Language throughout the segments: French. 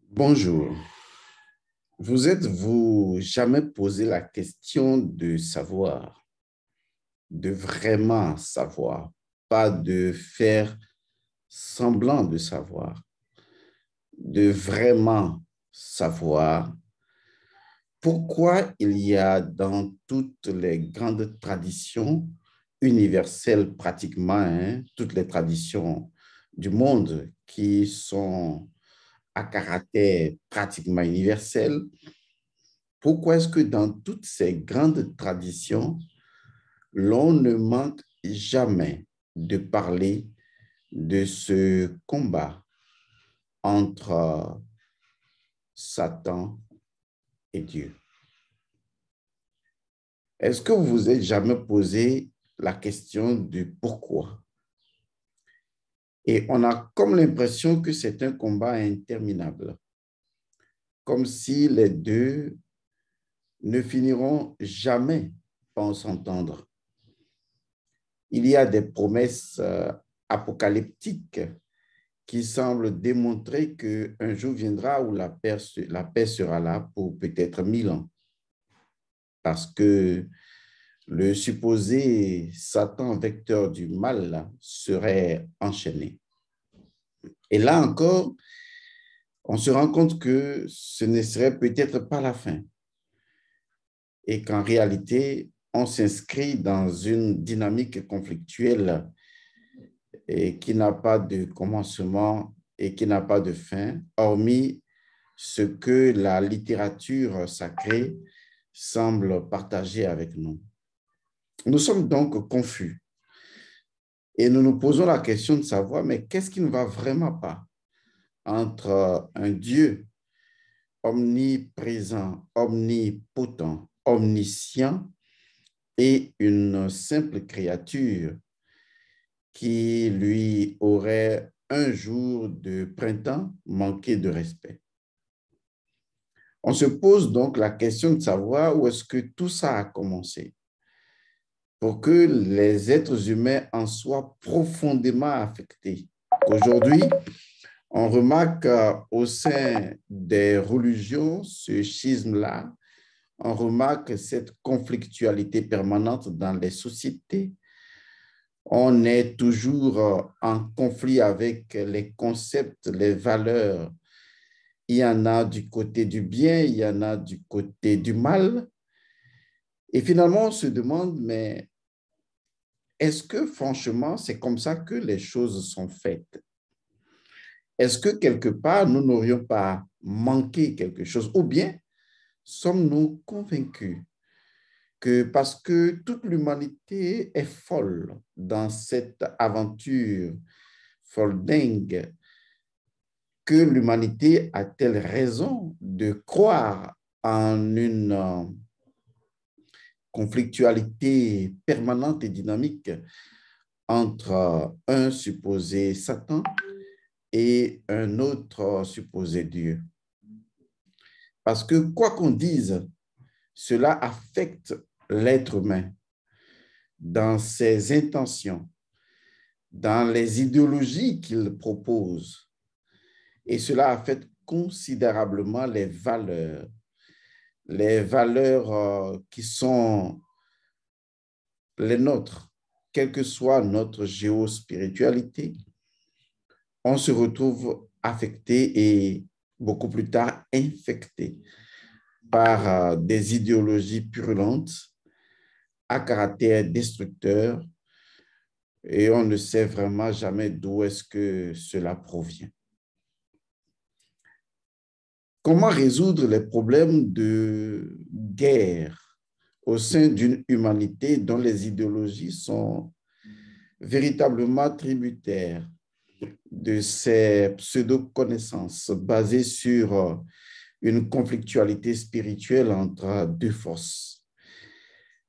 Bonjour. Vous êtes-vous jamais posé la question de savoir, de vraiment savoir, pas de faire semblant de savoir, de vraiment savoir pourquoi il y a dans toutes les grandes traditions universelles pratiquement, toutes les traditions du monde qui sont à caractère pratiquement universel. Pourquoi est-ce que dans toutes ces grandes traditions, l'on ne manque jamais de parler de ce combat entre Satan et Dieu? Est-ce que vous vous êtes jamais posé la question du pourquoi? Et on a comme l'impression que c'est un combat interminable, comme si les deux ne finiront jamais par s'entendre. Il y a des promesses apocalyptiques qui semblent démontrer qu'un jour viendra où la paix sera là pour peut-être 1000 ans. Parce que le supposé Satan, vecteur du mal, là, serait enchaîné. Et là encore, on se rend compte que ce ne serait peut-être pas la fin. Et qu'en réalité, on s'inscrit dans une dynamique conflictuelle et qui n'a pas de commencement et qui n'a pas de fin, hormis ce que la littérature sacrée semble partager avec nous. Nous sommes donc confus et nous nous posons la question de savoir, mais qu'est-ce qui ne va vraiment pas entre un Dieu omniprésent, omnipotent, omniscient et une simple créature qui lui aurait un jour de printemps manqué de respect. On se pose donc la question de savoir où est-ce que tout ça a commencé pour que les êtres humains en soient profondément affectés. Aujourd'hui, on remarque au sein des religions ce schisme-là, on remarque cette conflictualité permanente dans les sociétés. On est toujours en conflit avec les concepts, les valeurs. Il y en a du côté du bien, il y en a du côté du mal. Et finalement, on se demande, mais est-ce que franchement, c'est comme ça que les choses sont faites? Est-ce que quelque part, nous n'aurions pas manqué quelque chose? Ou bien sommes-nous convaincus que parce que toute l'humanité est folle dans cette aventure folle dingue, que l'humanité a-t-elle raison de croire en une conflictualité permanente et dynamique entre un supposé Satan et un autre supposé Dieu? Parce que quoi qu'on dise, cela affecte l'être humain dans ses intentions, dans les idéologies qu'il propose. Et cela affecte considérablement les valeurs qui sont les nôtres, quelle que soit notre géospiritualité. On se retrouve affecté et beaucoup plus tard infecté par des idéologies purulentes à caractère destructeur et on ne sait vraiment jamais d'où est-ce que cela provient. Comment résoudre les problèmes de guerre au sein d'une humanité dont les idéologies sont véritablement tributaires de ces pseudo-connaissances basées sur une conflictualité spirituelle entre deux forces,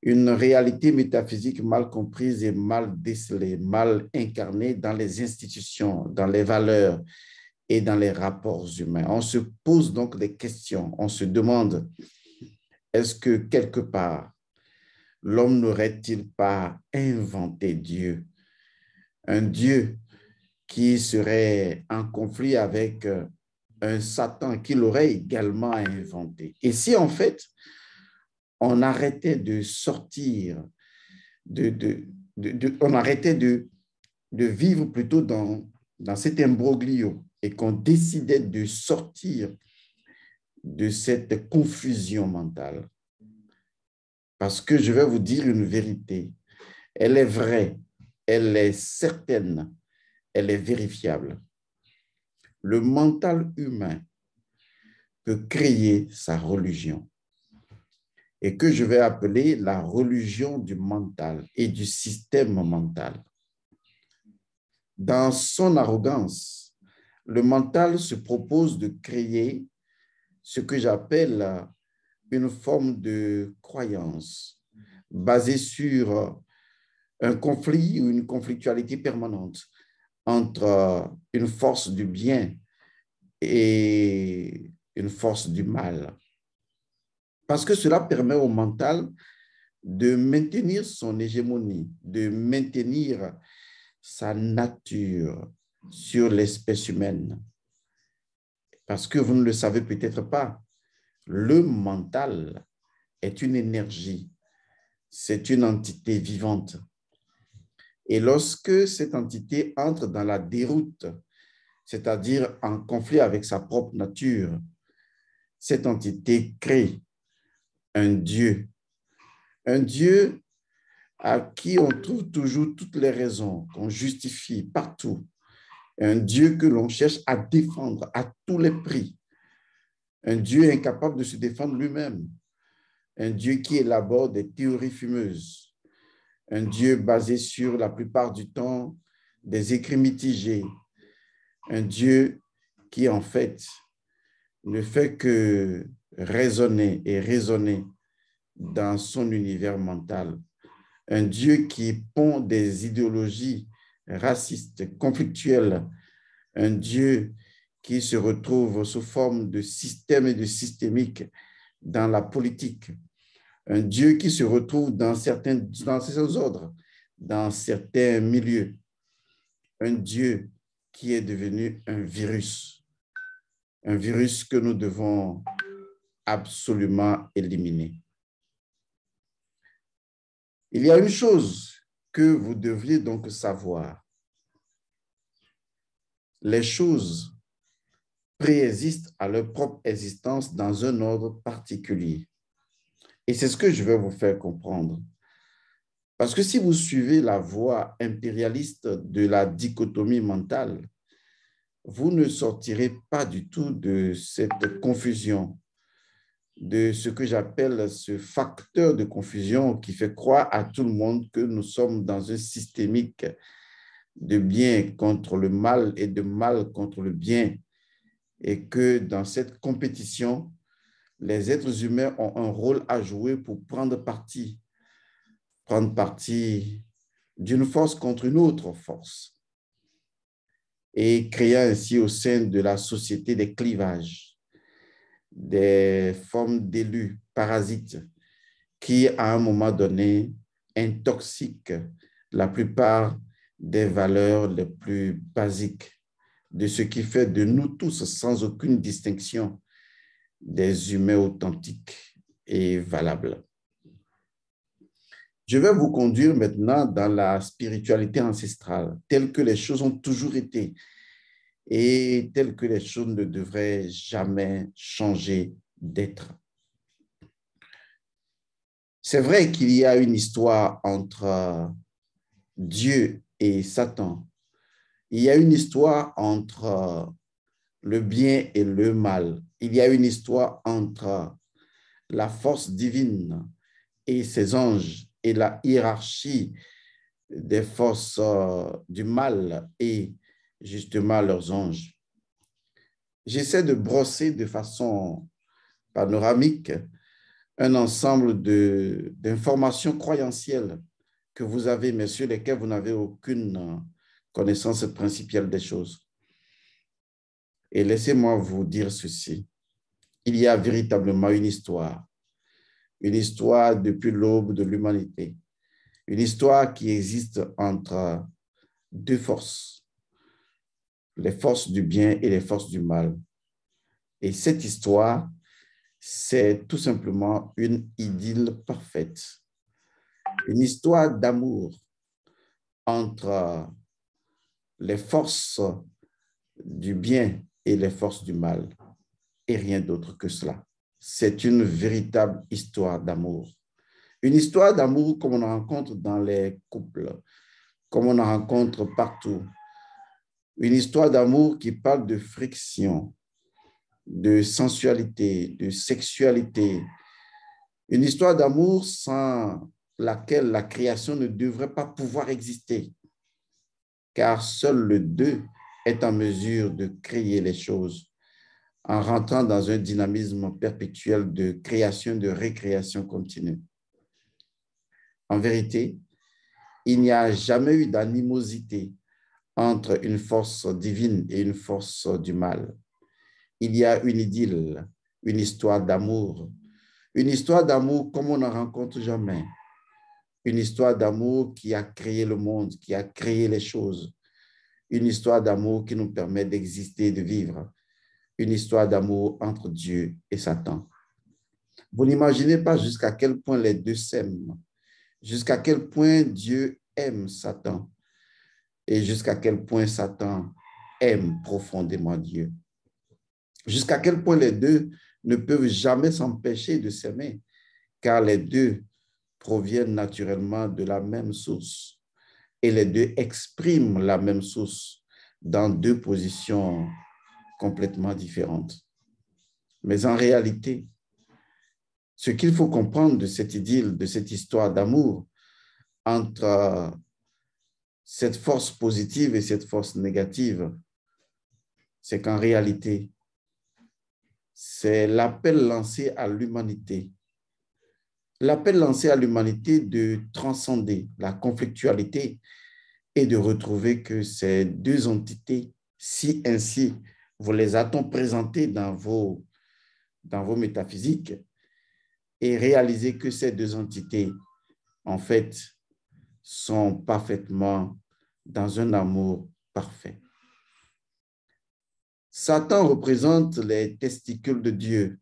une réalité métaphysique mal comprise et mal décelée, mal incarnée dans les institutions, dans les valeurs et dans les rapports humains. On se pose donc des questions, on se demande, est-ce que quelque part, l'homme n'aurait-il pas inventé Dieu, un Dieu qui serait en conflit avec un Satan qu'il aurait également inventé. Et si en fait, on arrêtait de sortir, on arrêtait de vivre plutôt dans cet imbroglio et qu'on décidait de sortir de cette confusion mentale. Parce que je vais vous dire une vérité. Elle est vraie, elle est certaine, elle est vérifiable. Le mental humain peut créer sa religion et que je vais appeler la religion du mental et du système mental. Dans son arrogance, le mental se propose de créer ce que j'appelle une forme de croyance basée sur un conflit ou une conflictualité permanente entre une force du bien et une force du mal. Parce que cela permet au mental de maintenir son hégémonie, de maintenir sa nature sur l'espèce humaine. Parce que vous ne le savez peut-être pas, le mental est une énergie, c'est une entité vivante. Et lorsque cette entité entre dans la déroute, c'est-à-dire en conflit avec sa propre nature, cette entité crée un Dieu à qui on trouve toujours toutes les raisons, qu'on justifie partout, un Dieu que l'on cherche à défendre à tous les prix, un Dieu incapable de se défendre lui-même, un Dieu qui élabore des théories fumeuses, un Dieu basé sur la plupart du temps des écrits mitigés, un Dieu qui en fait ne fait que raisonner et raisonner dans son univers mental, un Dieu qui pond des idéologies racistes, conflictuelles, un Dieu qui se retrouve sous forme de système et de systémique dans la politique, un Dieu qui se retrouve dans certains ordres, dans certains milieux, un Dieu qui est devenu un virus que nous devons absolument éliminer. Il y a une chose que vous devriez donc savoir. Les choses préexistent à leur propre existence dans un ordre particulier. Et c'est ce que je vais vous faire comprendre. Parce que si vous suivez la voie impérialiste de la dichotomie mentale, vous ne sortirez pas du tout de cette confusion, de ce que j'appelle ce facteur de confusion qui fait croire à tout le monde que nous sommes dans un systémique de bien contre le mal et de mal contre le bien, et que dans cette compétition, les êtres humains ont un rôle à jouer pour prendre parti d'une force contre une autre force, et créer ainsi au sein de la société des clivages, des formes d'élus parasites qui, à un moment donné, intoxiquent la plupart des valeurs les plus basiques de ce qui fait de nous tous, sans aucune distinction, des humains authentiques et valables. Je vais vous conduire maintenant dans la spiritualité ancestrale, telle que les choses ont toujours été et telles que les choses ne devraient jamais changer d'être. C'est vrai qu'il y a une histoire entre Dieu et Satan. Il y a une histoire entre le bien et le mal. Il y a une histoire entre la force divine et ses anges et la hiérarchie des forces du mal et justement leurs anges. J'essaie de brosser de façon panoramique un ensemble d'informations croyentielles que vous avez, mais sur lesquelles vous n'avez aucune connaissance principielle des choses. Et laissez-moi vous dire ceci. Il y a véritablement une histoire depuis l'aube de l'humanité, une histoire qui existe entre deux forces, les forces du bien et les forces du mal. Et cette histoire, c'est tout simplement une idylle parfaite. Une histoire d'amour entre les forces du bien et les forces du mal, et rien d'autre que cela. C'est une véritable histoire d'amour. Une histoire d'amour comme on en rencontre dans les couples, comme on en rencontre partout. Une histoire d'amour qui parle de friction, de sensualité, de sexualité. Une histoire d'amour sans laquelle la création ne devrait pas pouvoir exister, car seul le deux est en mesure de créer les choses en rentrant dans un dynamisme perpétuel de création, de récréation continue. En vérité, il n'y a jamais eu d'animosité entre une force divine et une force du mal. Il y a une idylle, une histoire d'amour comme on n'en rencontre jamais. Une histoire d'amour qui a créé le monde, qui a créé les choses. Une histoire d'amour qui nous permet d'exister, de vivre. Une histoire d'amour entre Dieu et Satan. Vous n'imaginez pas jusqu'à quel point les deux s'aiment, jusqu'à quel point Dieu aime Satan et jusqu'à quel point Satan aime profondément Dieu. Jusqu'à quel point les deux ne peuvent jamais s'empêcher de s'aimer, car les deux proviennent naturellement de la même source et les deux expriment la même source dans deux positions complètement différentes. Mais en réalité, ce qu'il faut comprendre de cette idylle, de cette histoire d'amour entre cette force positive et cette force négative, c'est qu'en réalité, c'est l'appel lancé à l'humanité. L'appel lancé à l'humanité de transcender la conflictualité et de retrouver que ces deux entités, si ainsi vous les a-t-on présentées dans vos métaphysiques, et réaliser que ces deux entités, en fait, sont parfaitement dans un amour parfait. Satan représente les testicules de Dieu,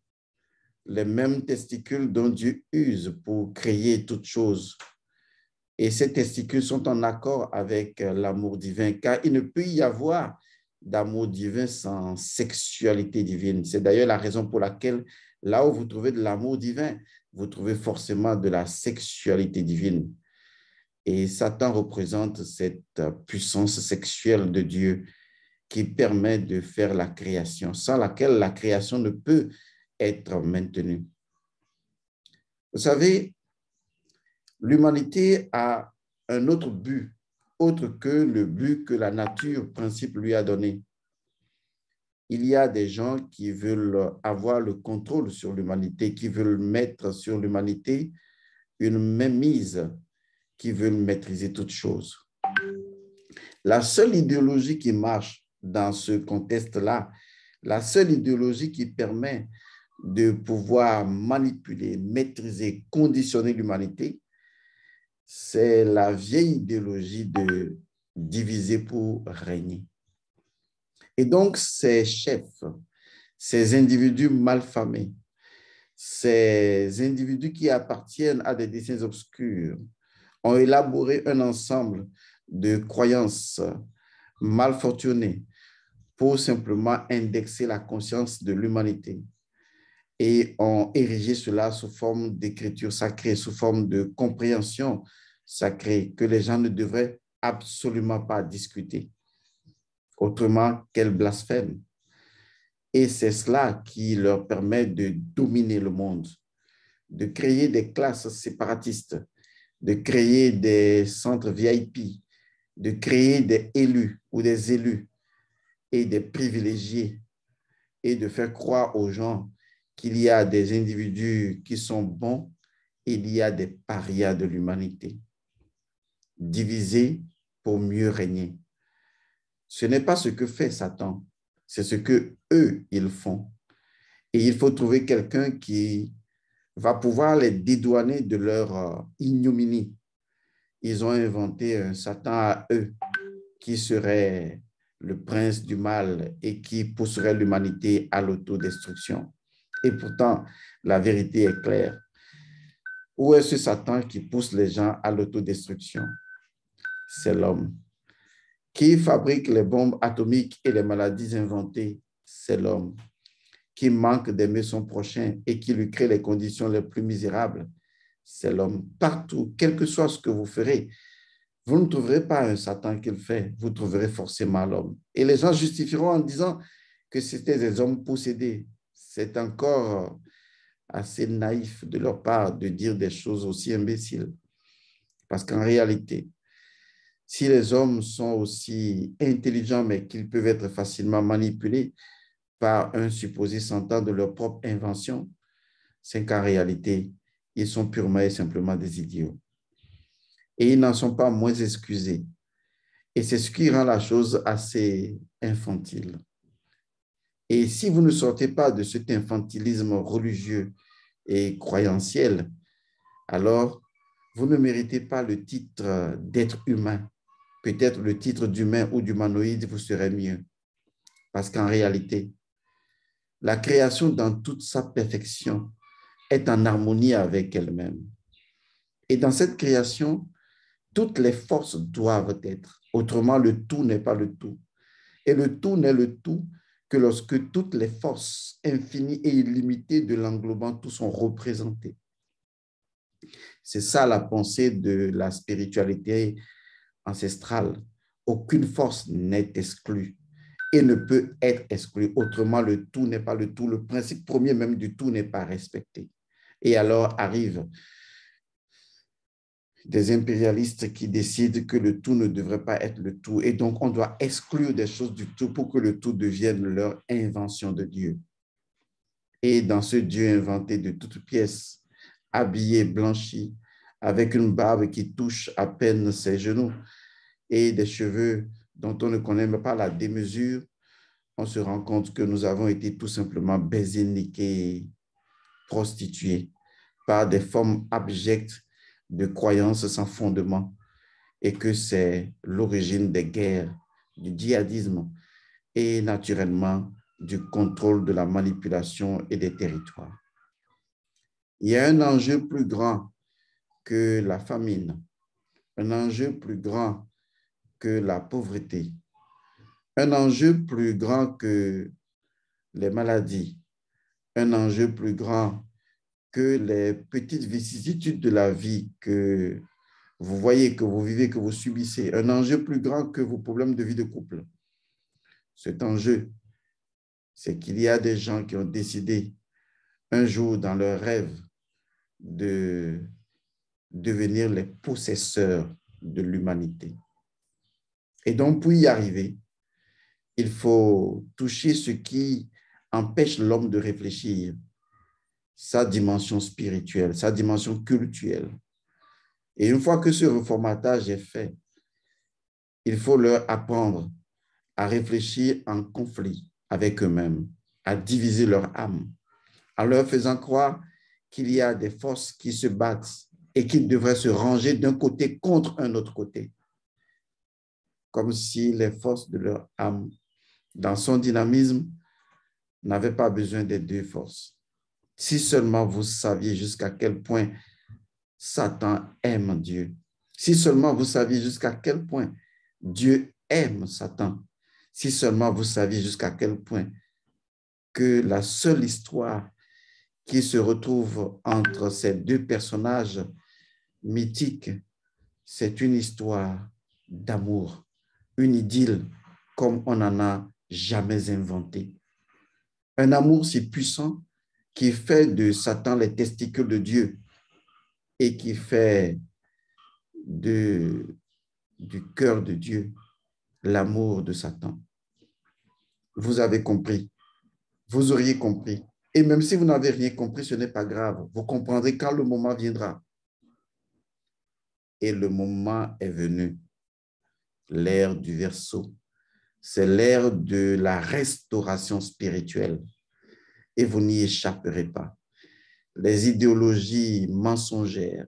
les mêmes testicules dont Dieu use pour créer toutes choses. Et ces testicules sont en accord avec l'amour divin, car il ne peut y avoir d'amour divin sans sexualité divine. C'est d'ailleurs la raison pour laquelle, là où vous trouvez de l'amour divin, vous trouvez forcément de la sexualité divine. Et Satan représente cette puissance sexuelle de Dieu qui permet de faire la création, sans laquelle la création ne peut être maintenue. Vous savez, l'humanité a un autre but, autre que le but que la nature principe lui a donné. Il y a des gens qui veulent avoir le contrôle sur l'humanité, qui veulent mettre sur l'humanité une mainmise, qui veulent maîtriser toutes choses. La seule idéologie qui marche dans ce contexte-là, la seule idéologie qui permet de pouvoir manipuler, maîtriser, conditionner l'humanité, c'est la vieille idéologie de diviser pour régner. Et donc, ces chefs, ces individus malfamés, ces individus qui appartiennent à des desseins obscurs, ont élaboré un ensemble de croyances mal fortunées pour simplement indexer la conscience de l'humanité et ont érigé cela sous forme d'écriture sacrée, sous forme de compréhension sacrée que les gens ne devraient absolument pas discuter. Autrement, quel blasphème. Et c'est cela qui leur permet de dominer le monde, de créer des classes séparatistes, de créer des centres VIP, de créer des élus ou des élus et des privilégiés et de faire croire aux gens qu'il y a des individus qui sont bons et il y a des parias de l'humanité. Diviser pour mieux régner. Ce n'est pas ce que fait Satan, c'est ce que eux, ils font. Et il faut trouver quelqu'un qui va pouvoir les dédouaner de leur ignominie. Ils ont inventé un Satan à eux qui serait le prince du mal et qui pousserait l'humanité à l'autodestruction. Et pourtant, la vérité est claire. Où est ce Satan qui pousse les gens à l'autodestruction? C'est l'homme. Qui fabrique les bombes atomiques et les maladies inventées? C'est l'homme. Qui manque d'aimer son prochain et qui lui crée les conditions les plus misérables? C'est l'homme. Partout, quel que soit ce que vous ferez, vous ne trouverez pas un Satan qui le fait, vous trouverez forcément l'homme. Et les gens justifieront en disant que c'était des hommes possédés. C'est encore assez naïf de leur part de dire des choses aussi imbéciles. Parce qu'en réalité, si les hommes sont aussi intelligents, mais qu'ils peuvent être facilement manipulés par un supposé Satan de leur propre invention, c'est qu'en réalité, ils sont purement et simplement des idiots. Et ils n'en sont pas moins excusés. Et c'est ce qui rend la chose assez infantile. Et si vous ne sortez pas de cet infantilisme religieux et croyentiel, alors vous ne méritez pas le titre d'être humain. Peut-être le titre d'humain ou d'humanoïde vous serait mieux. Parce qu'en réalité, la création dans toute sa perfection est en harmonie avec elle-même. Et dans cette création, toutes les forces doivent être. Autrement, le tout n'est pas le tout. Et le tout n'est le tout que lorsque toutes les forces infinies et illimitées de l'englobant tout sont représentées. C'est ça la pensée de la spiritualité ancestrale. Aucune force n'est exclue et ne peut être exclue. Autrement, le tout n'est pas le tout. Le principe premier même du tout n'est pas respecté. Et alors arrivent des impérialistes qui décident que le tout ne devrait pas être le tout. Et donc, on doit exclure des choses du tout pour que le tout devienne leur invention de Dieu. Et dans ce Dieu inventé de toutes pièces, habillé, blanchi, avec une barbe qui touche à peine ses genoux et des cheveux dont on ne connaît même pas la démesure, on se rend compte que nous avons été tout simplement baisés, niqués, prostitués par des formes abjectes de croyances sans fondement et que c'est l'origine des guerres, du djihadisme et naturellement du contrôle de la manipulation et des territoires. Il y a un enjeu plus grand que la famine, un enjeu plus grand que la pauvreté, un enjeu plus grand que les maladies, un enjeu plus grand que les petites vicissitudes de la vie que vous voyez, que vous vivez, que vous subissez, un enjeu plus grand que vos problèmes de vie de couple. Cet enjeu, c'est qu'il y a des gens qui ont décidé un jour dans leur rêve de devenir les possesseurs de l'humanité. Et donc, pour y arriver, il faut toucher ce qui empêche l'homme de réfléchir, sa dimension spirituelle, sa dimension cultuelle. Et une fois que ce reformatage est fait, il faut leur apprendre à réfléchir en conflit avec eux-mêmes, à diviser leur âme, en leur faisant croire qu'il y a des forces qui se battent et qu'ils devraient se ranger d'un côté contre un autre côté, comme si les forces de leur âme, dans son dynamisme, n'avaient pas besoin des deux forces. Si seulement vous saviez jusqu'à quel point Satan aime Dieu, si seulement vous saviez jusqu'à quel point Dieu aime Satan, si seulement vous saviez jusqu'à quel point que la seule histoire qui se retrouve entre ces deux personnages mythiques, c'est une histoire d'amour, une idylle comme on n'en a jamais inventé. Un amour si puissant qui fait de Satan les testicules de Dieu et qui fait du cœur de Dieu l'amour de Satan. Vous avez compris, vous auriez compris. Et même si vous n'avez rien compris, ce n'est pas grave. Vous comprendrez quand le moment viendra. Et le moment est venu. L'ère du Verseau. C'est l'ère de la restauration spirituelle. Et vous n'y échapperez pas. Les idéologies mensongères,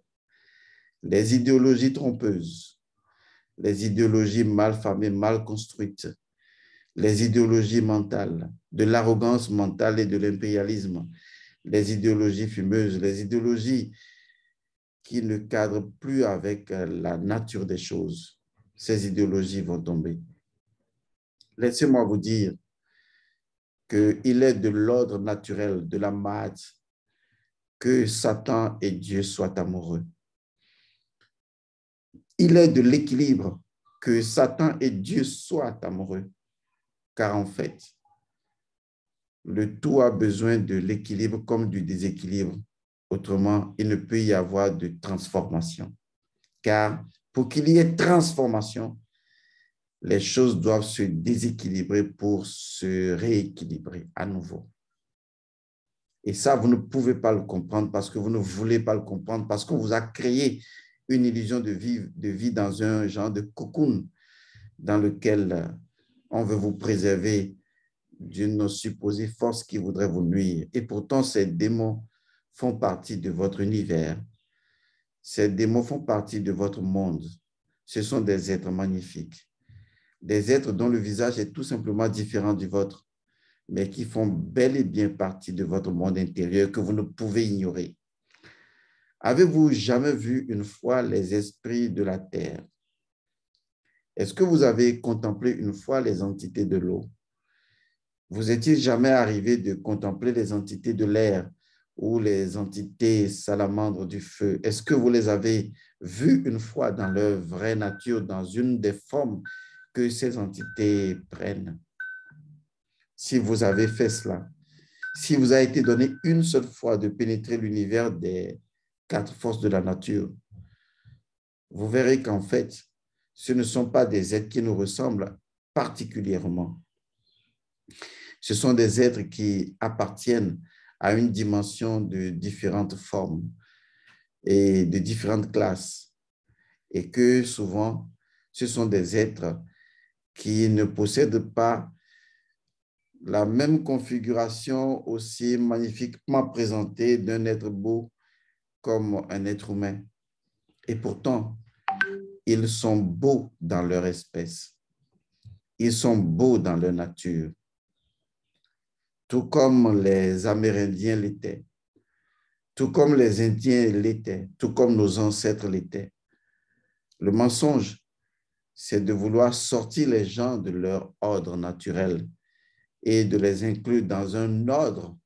les idéologies trompeuses, les idéologies mal formées, mal construites, les idéologies mentales, de l'arrogance mentale et de l'impérialisme, les idéologies fumeuses, les idéologies qui ne cadrent plus avec la nature des choses. Ces idéologies vont tomber. Laissez-moi vous dire qu'il est de l'ordre naturel, de la maths, que Satan et Dieu soient amoureux. Il est de l'équilibre que Satan et Dieu soient amoureux. Car en fait, le tout a besoin de l'équilibre comme du déséquilibre. Autrement, il ne peut y avoir de transformation. Car pour qu'il y ait transformation, les choses doivent se déséquilibrer pour se rééquilibrer à nouveau. Et ça, vous ne pouvez pas le comprendre parce que vous ne voulez pas le comprendre, parce qu'on vous a créé une illusion de vie dans un genre de cocoon dans lequel on veut vous préserver d'une supposée force qui voudrait vous nuire. Et pourtant, ces démons font partie de votre univers. Ces démons font partie de votre monde. Ce sont des êtres magnifiques. Des êtres dont le visage est tout simplement différent du vôtre, mais qui font bel et bien partie de votre monde intérieur que vous ne pouvez ignorer. Avez-vous jamais vu une fois les esprits de la terre? Est-ce que vous avez contemplé une fois les entités de l'eau? Vous est-il jamais arrivé de contempler les entités de l'air ou les entités salamandres du feu? Est-ce que vous les avez vues une fois dans leur vraie nature, dans une des formes que ces entités prennent? Si vous avez fait cela, si vous a été donné une seule fois de pénétrer l'univers des 4 forces de la nature, vous verrez qu'en fait, ce ne sont pas des êtres qui nous ressemblent particulièrement. Ce sont des êtres qui appartiennent à une dimension de différentes formes et de différentes classes. Et que souvent, ce sont des êtres qui ne possèdent pas la même configuration aussi magnifiquement présentée d'un être beau comme un être humain. Et pourtant, ils sont beaux dans leur espèce. Ils sont beaux dans leur nature, tout comme les Amérindiens l'étaient, tout comme les Indiens l'étaient, tout comme nos ancêtres l'étaient. Le mensonge, c'est de vouloir sortir les gens de leur ordre naturel et de les inclure dans un ordre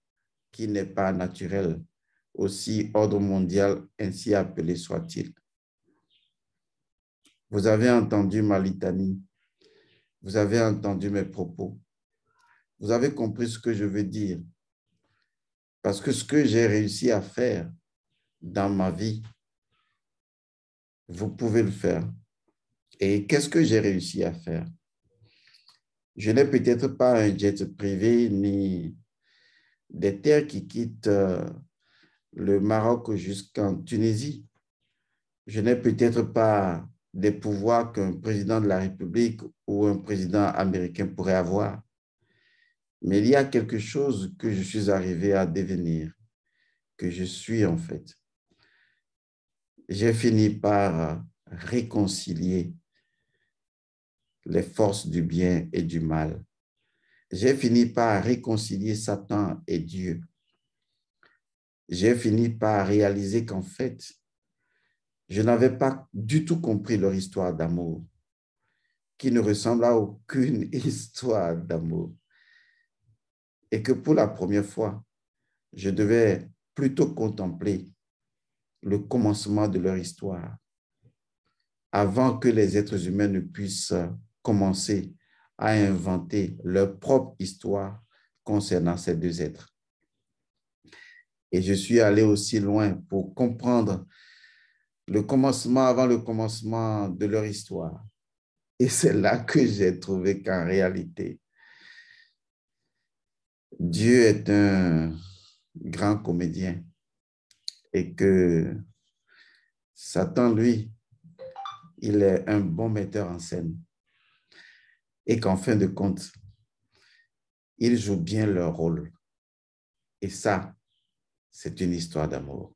qui n'est pas naturel, aussi ordre mondial ainsi appelé soit-il. Vous avez entendu ma litanie, vous avez entendu mes propos, vous avez compris ce que je veux dire, parce que ce que j'ai réussi à faire dans ma vie, vous pouvez le faire. Et qu'est-ce que j'ai réussi à faire? Je n'ai peut-être pas un jet privé ni des terres qui quittent le Maroc jusqu'en Tunisie. Je n'ai peut-être pas des pouvoirs qu'un président de la République ou un président américain pourrait avoir. Mais il y a quelque chose que je suis arrivé à devenir, que je suis en fait. J'ai fini par réconcilier les forces du bien et du mal. J'ai fini par réconcilier Satan et Dieu. J'ai fini par réaliser qu'en fait, je n'avais pas du tout compris leur histoire d'amour, qui ne ressemble à aucune histoire d'amour. Et que pour la première fois, je devais plutôt contempler le commencement de leur histoire avant que les êtres humains ne puissent commencer à inventer leur propre histoire concernant ces deux êtres. Et je suis allé aussi loin pour comprendre le commencement avant le commencement de leur histoire. Et c'est là que j'ai trouvé qu'en réalité, Dieu est un grand comédien et que Satan, lui, il est un bon metteur en scène et qu'en fin de compte, ils jouent bien leur rôle. Et ça, c'est une histoire d'amour.